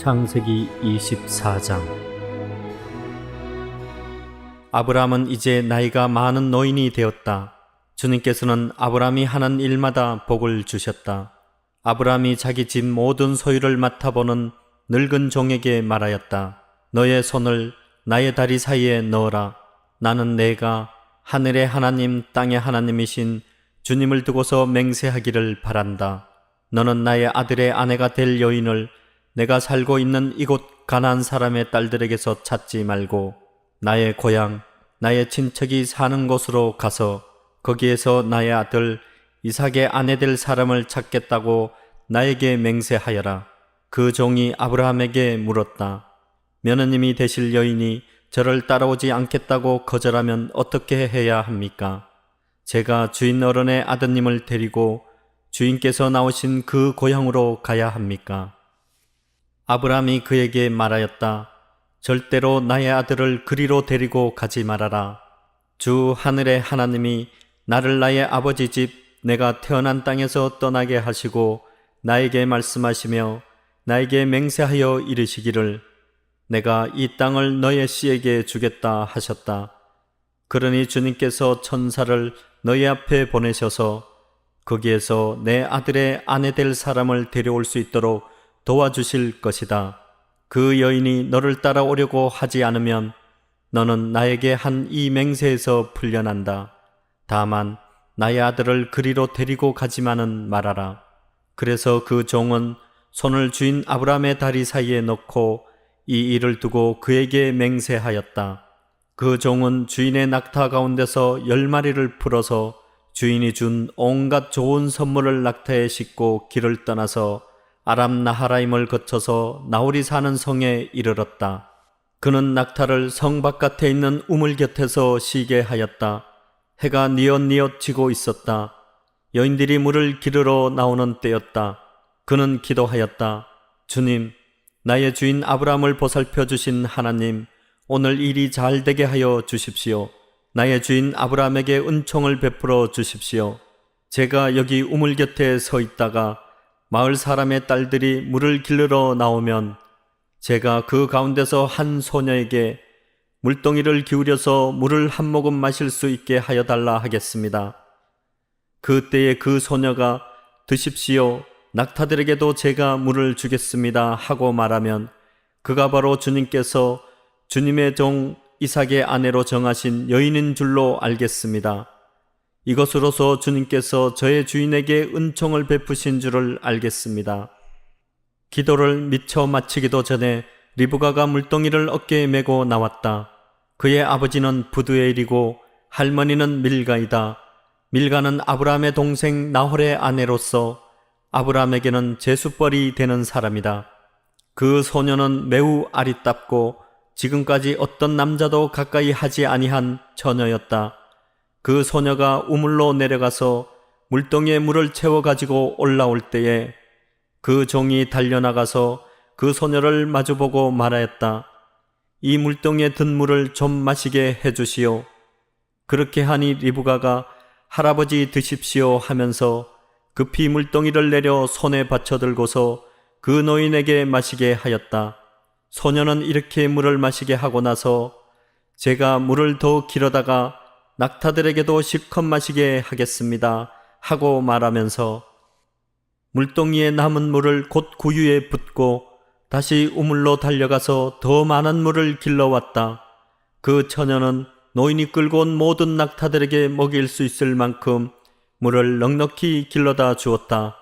창세기 24장. 아브라함은 이제 나이가 많은 노인이 되었다. 주님께서는 아브라함이 하는 일마다 복을 주셨다. 아브라함이 자기 집 모든 소유를 맡아보는 늙은 종에게 말하였다. 너의 손을 나의 다리 사이에 넣어라. 나는 내가 하늘의 하나님 땅의 하나님이신 주님을 두고서 맹세하기를 바란다. 너는 나의 아들의 아내가 될 여인을 내가 살고 있는 이곳 가나안 사람의 딸들에게서 찾지 말고 나의 고향, 나의 친척이 사는 곳으로 가서 거기에서 나의 아들 이삭의 아내 될 사람을 찾겠다고 나에게 맹세하여라. 그 종이 아브라함에게 물었다. 며느님이 되실 여인이 저를 따라오지 않겠다고 거절하면 어떻게 해야 합니까? 제가 주인 어른의 아드님을 데리고 주인께서 나오신 그 고향으로 가야 합니까? 아브라함이 그에게 말하였다. 절대로 나의 아들을 그리로 데리고 가지 말아라. 주 하늘의 하나님이 나를 나의 아버지 집 내가 태어난 땅에서 떠나게 하시고 나에게 말씀하시며 나에게 맹세하여 이르시기를 내가 이 땅을 너의 씨에게 주겠다 하셨다. 그러니 주님께서 천사를 너희 앞에 보내셔서 거기에서 내 아들의 아내 될 사람을 데려올 수 있도록 도와주실 것이다. 그 여인이 너를 따라오려고 하지 않으면 너는 나에게 한 이 맹세에서 풀려난다. 다만 나의 아들을 그리로 데리고 가지만은 말아라. 그래서 그 종은 손을 주인 아브라함의 다리 사이에 넣고 이 일을 두고 그에게 맹세하였다. 그 종은 주인의 낙타 가운데서 10마리를 풀어서 주인이 준 온갖 좋은 선물을 낙타에 싣고 길을 떠나서 아람 나하라임을 거쳐서 나홀이 사는 성에 이르렀다. 그는 낙타를 성 바깥에 있는 우물 곁에서 쉬게 하였다. 해가 뉘엿뉘엿 지고 있었다. 여인들이 물을 기르러 나오는 때였다. 그는 기도하였다. 주님, 나의 주인 아브라함을 보살펴 주신 하나님, 오늘 일이 잘 되게 하여 주십시오. 나의 주인 아브라함에게 은총을 베풀어 주십시오. 제가 여기 우물 곁에 서 있다가 마을 사람의 딸들이 물을 길르러 나오면 제가 그 가운데서 한 소녀에게 물동이를 기울여서 물을 한 모금 마실 수 있게 하여 달라 하겠습니다. 그때에 그 소녀가 드십시오. 낙타들에게도 제가 물을 주겠습니다 하고 말하면 그가 바로 주님께서 주님의 종 이삭의 아내로 정하신 여인인 줄로 알겠습니다. 이것으로서 주님께서 저의 주인에게 은총을 베푸신 줄을 알겠습니다. 기도를 미처 마치기도 전에 리브가가 물동이를 어깨에 메고 나왔다. 그의 아버지는 부두엘이고 할머니는 밀가이다. 밀가는 아브라함의 동생 나홀의 아내로서 아브라함에게는 제수벌이 되는 사람이다. 그 소녀는 매우 아리답고 지금까지 어떤 남자도 가까이 하지 아니한 처녀였다. 그 소녀가 우물로 내려가서 물동이에 물을 채워가지고 올라올 때에 그 종이 달려나가서 그 소녀를 마주보고 말하였다. 이 물동이에 든 물을 좀 마시게 해주시오. 그렇게 하니 리브가가 할아버지 드십시오 하면서 급히 물동이를 내려 손에 받쳐들고서 그 노인에게 마시게 하였다. 소녀는 이렇게 물을 마시게 하고 나서 제가 물을 더 길어다가 낙타들에게도 실컷 마시게 하겠습니다 하고 말하면서 물동이에 남은 물을 곧 구유에 붓고 다시 우물로 달려가서 더 많은 물을 길러왔다. 그 처녀는 노인이 끌고 온 모든 낙타들에게 먹일 수 있을 만큼 물을 넉넉히 길러다 주었다.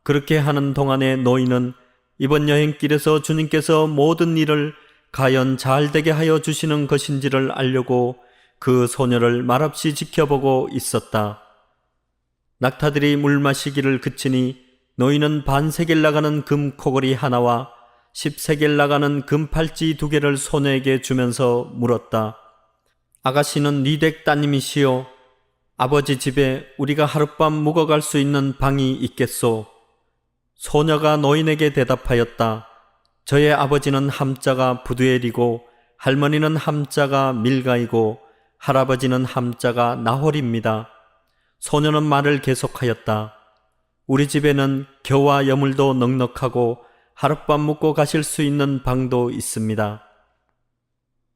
그렇게 하는 동안에 노인은 이번 여행길에서 주님께서 모든 일을 과연 잘 되게 하여 주시는 것인지를 알려고 그 소녀를 말없이 지켜보고 있었다. 낙타들이 물 마시기를 그치니 노인은 반세겔 나가는 금 코걸이 하나와 10세겔 나가는 금 팔찌 2개를 소녀에게 주면서 물었다. 아가씨는 니댁 따님이시오. 아버지 집에 우리가 하룻밤 묵어갈 수 있는 방이 있겠소? 소녀가 노인에게 대답하였다. 저의 아버지는 함자가 부두엘이고 할머니는 함자가 밀가이고 할아버지는 함자가 나홀입니다. 소녀는 말을 계속하였다. 우리 집에는 겨와 여물도 넉넉하고 하룻밤 묵고 가실 수 있는 방도 있습니다.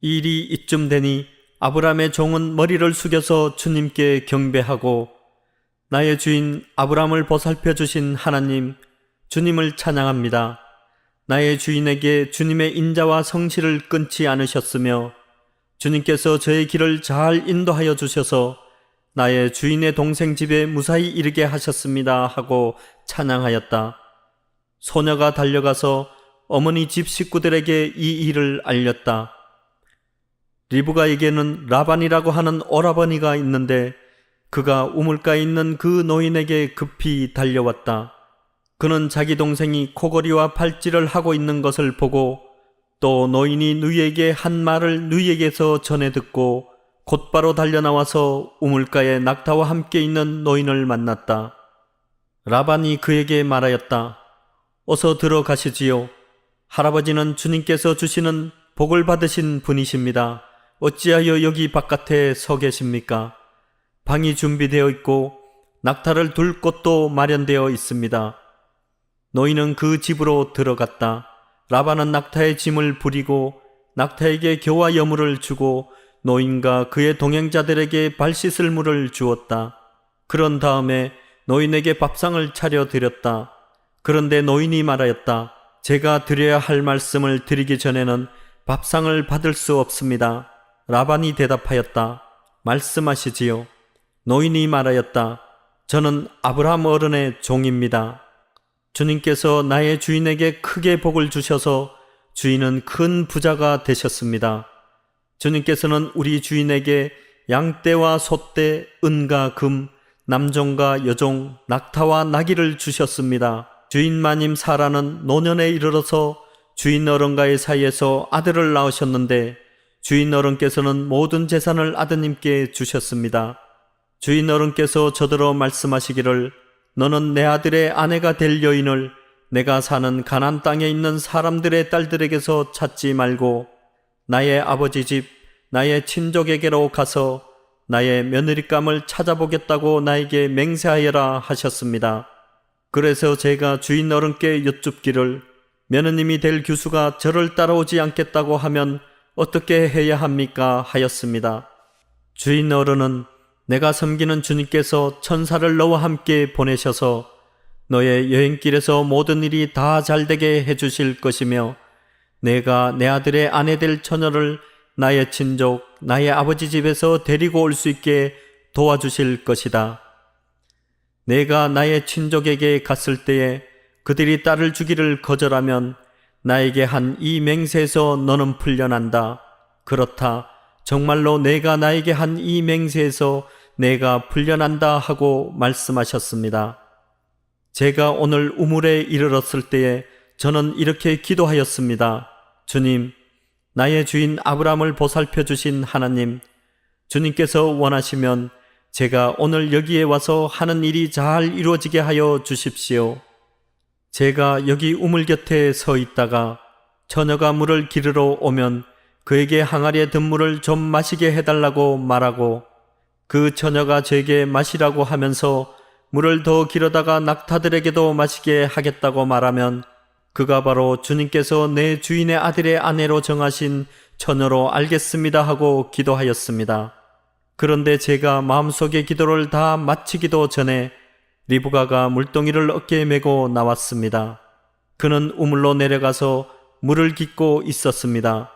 일이 이쯤 되니 아브람의 종은 머리를 숙여서 주님께 경배하고 나의 주인 아브람을 보살펴 주신 하나님, 주님을 찬양합니다. 나의 주인에게 주님의 인자와 성실을 끊지 않으셨으며 주님께서 저의 길을 잘 인도하여 주셔서 나의 주인의 동생 집에 무사히 이르게 하셨습니다 하고 찬양하였다. 소녀가 달려가서 어머니 집 식구들에게 이 일을 알렸다. 리브가에게는 라반이라고 하는 오라버니가 있는데 그가 우물가에 있는 그 노인에게 급히 달려왔다. 그는 자기 동생이 코골이와 팔찌를 하고 있는 것을 보고 또 노인이 누이에게 한 말을 누이에게서 전해 듣고 곧바로 달려나와서 우물가에 낙타와 함께 있는 노인을 만났다. 라반이 그에게 말하였다. 어서 들어가시지요. 할아버지는 주님께서 주시는 복을 받으신 분이십니다. 어찌하여 여기 바깥에 서 계십니까? 방이 준비되어 있고 낙타를 둘 곳도 마련되어 있습니다. 노인은 그 집으로 들어갔다. 라반은 낙타의 짐을 부리고 낙타에게 겨와 여물을 주고 노인과 그의 동행자들에게 발 씻을 물을 주었다. 그런 다음에 노인에게 밥상을 차려 드렸다. 그런데 노인이 말하였다. 제가 드려야 할 말씀을 드리기 전에는 밥상을 받을 수 없습니다. 라반이 대답하였다. 말씀하시지요. 노인이 말하였다. 저는 아브라함 어른의 종입니다. 주님께서 나의 주인에게 크게 복을 주셔서 주인은 큰 부자가 되셨습니다. 주님께서는 우리 주인에게 양떼와 소떼, 은과 금, 남종과 여종, 낙타와 나귀를 주셨습니다. 주인 마님 사라는 노년에 이르러서 주인 어른과의 사이에서 아들을 낳으셨는데 주인 어른께서는 모든 재산을 아드님께 주셨습니다. 주인 어른께서 저더러 말씀하시기를 너는 내 아들의 아내가 될 여인을 내가 사는 가나안 땅에 있는 사람들의 딸들에게서 찾지 말고 나의 아버지 집, 나의 친족에게로 가서 나의 며느리감을 찾아보겠다고 나에게 맹세하여라 하셨습니다. 그래서 제가 주인 어른께 여쭙기를 며느님이 될 규수가 저를 따라오지 않겠다고 하면 어떻게 해야 합니까? 하였습니다. 주인 어른은 내가 섬기는 주님께서 천사를 너와 함께 보내셔서 너의 여행길에서 모든 일이 다 잘되게 해주실 것이며 내가 내 아들의 아내 될 처녀를 나의 친족, 나의 아버지 집에서 데리고 올 수 있게 도와주실 것이다. 내가 나의 친족에게 갔을 때에 그들이 딸을 주기를 거절하면 나에게 한 이 맹세에서 너는 풀려난다. 그렇다. 정말로 내가 나에게 한 이 맹세에서 내가 풀려난다 하고 말씀하셨습니다. 제가 오늘 우물에 이르렀을 때에 저는 이렇게 기도하였습니다. 주님, 나의 주인 아브람을 보살펴 주신 하나님, 주님께서 원하시면 제가 오늘 여기에 와서 하는 일이 잘 이루어지게 하여 주십시오. 제가 여기 우물 곁에 서 있다가 처녀가 물을 기르러 오면 그에게 항아리에 든 물을 좀 마시게 해달라고 말하고 그 처녀가 제게 마시라고 하면서 물을 더 길어다가 낙타들에게도 마시게 하겠다고 말하면 그가 바로 주님께서 내 주인의 아들의 아내로 정하신 처녀로 알겠습니다 하고 기도하였습니다. 그런데 제가 마음속의 기도를 다 마치기도 전에 리브가가 물동이를 어깨에 메고 나왔습니다. 그는 우물로 내려가서 물을 깃고 있었습니다.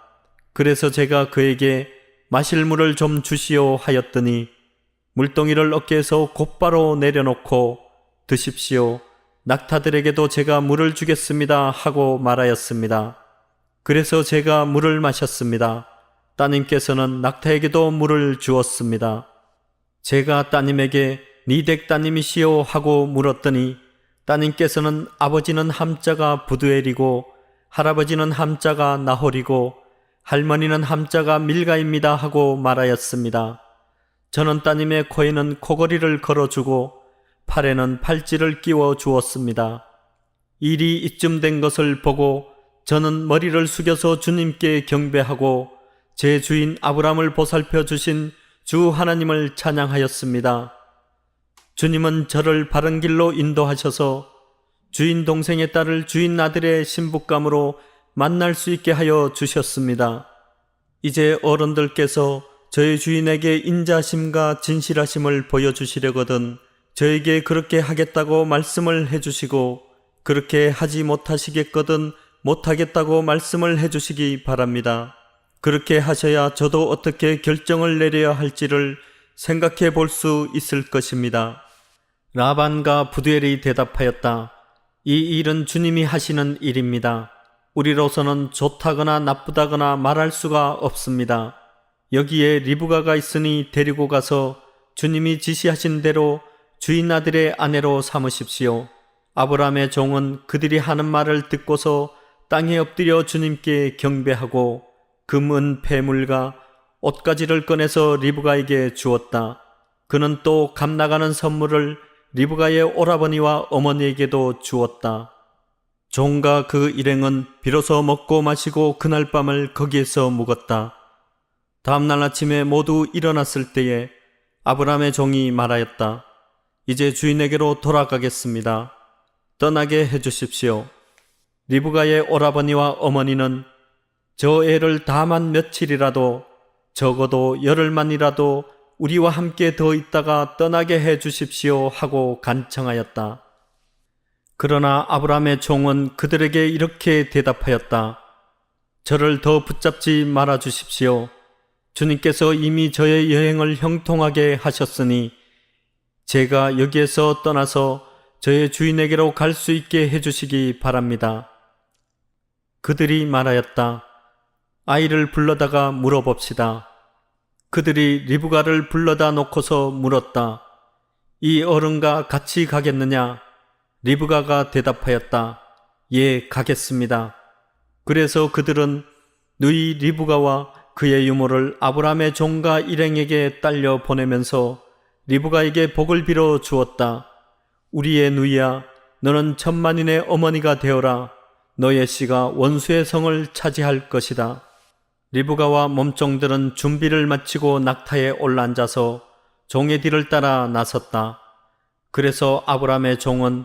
그래서 제가 그에게 마실 물을 좀 주시오 하였더니 물동이를 어깨에서 곧바로 내려놓고 드십시오. 낙타들에게도 제가 물을 주겠습니다 하고 말하였습니다. 그래서 제가 물을 마셨습니다. 따님께서는 낙타에게도 물을 주었습니다. 제가 따님에게 니덱 따님이시오 하고 물었더니 따님께서는 아버지는 함자가 부두엘이고 할아버지는 함자가 나홀이고 할머니는 함자가 밀가입니다 하고 말하였습니다. 저는 따님의 코에는 코걸이를 걸어주고 팔에는 팔찌를 끼워 주었습니다. 일이 이쯤 된 것을 보고 저는 머리를 숙여서 주님께 경배하고 제 주인 아브람을 보살펴 주신 주 하나님을 찬양하였습니다. 주님은 저를 바른 길로 인도하셔서 주인 동생의 딸을 주인 아들의 신부감으로 만날 수 있게 하여 주셨습니다. 이제 어른들께서 저희 주인에게 인자심과 진실하심을 보여주시려거든 저에게 그렇게 하겠다고 말씀을 해주시고 그렇게 하지 못하시겠거든 못하겠다고 말씀을 해주시기 바랍니다. 그렇게 하셔야 저도 어떻게 결정을 내려야 할지를 생각해 볼 수 있을 것입니다. 라반과 부두엘이 대답하였다. 이 일은 주님이 하시는 일입니다. 우리로서는 좋다거나 나쁘다거나 말할 수가 없습니다. 여기에 리브가가 있으니 데리고 가서 주님이 지시하신 대로 주인 아들의 아내로 삼으십시오. 아브라함의 종은 그들이 하는 말을 듣고서 땅에 엎드려 주님께 경배하고 금, 은, 폐물과 옷가지를 꺼내서 리브가에게 주었다. 그는 또 값나가는 선물을 리브가의 오라버니와 어머니에게도 주었다. 종과 그 일행은 비로소 먹고 마시고 그날 밤을 거기에서 묵었다. 다음날 아침에 모두 일어났을 때에 아브라함의 종이 말하였다. 이제 주인에게로 돌아가겠습니다. 떠나게 해주십시오. 리브가의 오라버니와 어머니는 저 애를 다만 며칠이라도 적어도 열흘만이라도 우리와 함께 더 있다가 떠나게 해 주십시오 하고 간청하였다. 그러나 아브라함의 종은 그들에게 이렇게 대답하였다. 저를 더 붙잡지 말아 주십시오. 주님께서 이미 저의 여행을 형통하게 하셨으니 제가 여기에서 떠나서 저의 주인에게로 갈 수 있게 해주시기 바랍니다. 그들이 말하였다. 아이를 불러다가 물어봅시다. 그들이 리브가를 불러다 놓고서 물었다. 이 어른과 같이 가겠느냐? 리브가가 대답하였다. 예, 가겠습니다. 그래서 그들은 누이 리브가와 그의 유모를 아브라함의 종과 일행에게 딸려 보내면서 리브가에게 복을 빌어 주었다. 우리의 누이야, 너는 천만인의 어머니가 되어라. 너의 씨가 원수의 성을 차지할 것이다. 리브가와 몸종들은 준비를 마치고 낙타에 올라앉아서 종의 뒤를 따라 나섰다. 그래서 아브라함의 종은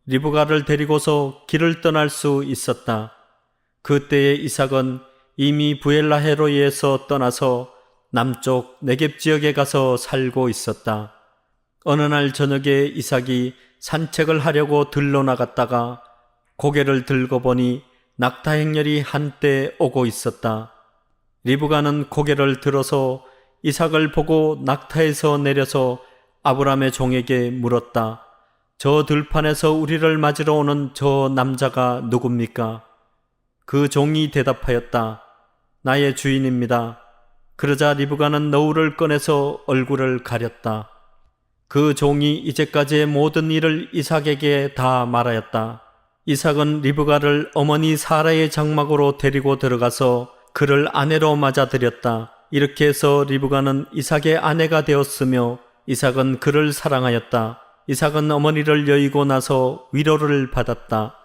리브가를 데리고서 길을 떠날 수 있었다. 그때에 이삭은 이미 부엘라헤로이에서 떠나서 남쪽 네겝 지역에 가서 살고 있었다. 어느 날 저녁에 이삭이 산책을 하려고 들러 나갔다가 고개를 들고 보니 낙타 행렬이 한때 오고 있었다. 리브가는 고개를 들어서 이삭을 보고 낙타에서 내려서 아브라함의 종에게 물었다. 저 들판에서 우리를 맞으러 오는 저 남자가 누굽니까? 그 종이 대답하였다. 나의 주인입니다. 그러자 리브가는 너울을 꺼내서 얼굴을 가렸다. 그 종이 이제까지의 모든 일을 이삭에게 다 말하였다. 이삭은 리브가를 어머니 사라의 장막으로 데리고 들어가서 그를 아내로 맞아들였다. 이렇게 해서 리브가는 이삭의 아내가 되었으며 이삭은 그를 사랑하였다. 이삭은 어머니를 여의고 나서 위로를 받았다.